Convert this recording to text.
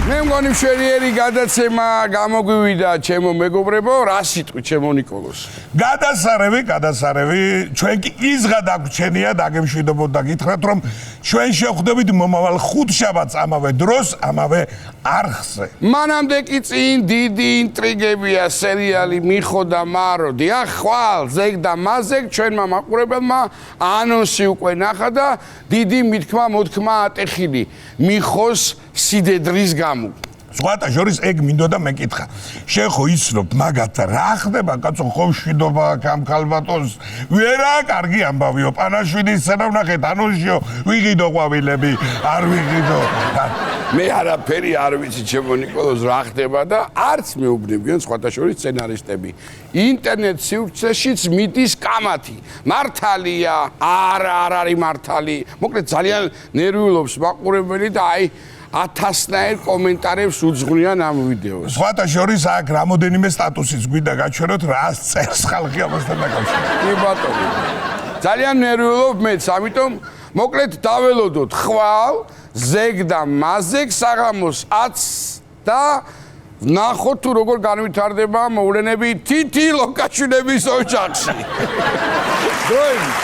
მე მგონი მშვენიერი გადაცემა გამოგვივიდა ჩემო მეგობრებო, რა სიტყვი ჩემო ნიკოლოს. გადასარევი, ჩვენ კი იზღა დაგვრჩენია, დაგემშვიდობოთ და გითხრათ, რომ ჩვენ შევხვდებით მომავალ ხუთშაბათს ამავე დროს, ამავე არხზე. მანამდე კი წინ დიდი ინტრიგებია სერიალი მიხო და მარო. დიახ, ხვალ ზეგ და მაზეგ ჩვენმა მაყურებელმა ანონსი უკვე ნახა და დიდი მითქმა მოთქმა ატეხილი მიხოს სიდედრის გამო. სხვათა შორის ეგ მინდოდა მეკითხა. შენ ხო იცნობ მაგათ რა ხდება, კაცო, ხო მშვიდობა აქ ამ ქალბატონს? ვერა, კარგი ამბავიო, პანაშვიდის სცენა ვნახეთ, ანონსიო, ვიღიდო ყვავილები, არ ვიღიდო. მე არაფერი არ ვიცი ჩემო ნიკოლოს რა ხდება და არც მეუბნებიან სხვათა შორის სცენარისტები. ინტერნეტ სივრცეშიც მიდის კამათი. მართალია, არ არის მართალი. მოკლედ ძალიან ნერვიულობს მაყურებელი და აი 1000-ნაირ კომენტარებს უძღვნიან ამ ვიდეოს. სხვათა შორის აქ რამოდენიმე სტატუსიც გვინდა გაჩვენოთ, რას წერს ხალხი ამასთან დაკავშირებით. კი ბატონო. ძალიან ნერვიულობ მეც, ამიტომ მოკლედ დაველოდოთ ხვალ, ზეგ და მაზეგ საღამოს 10 და ნახოთ თუ როგორ განვითარდება მოვლენები თითი ლოკაშვილების ოჯახში. დროებით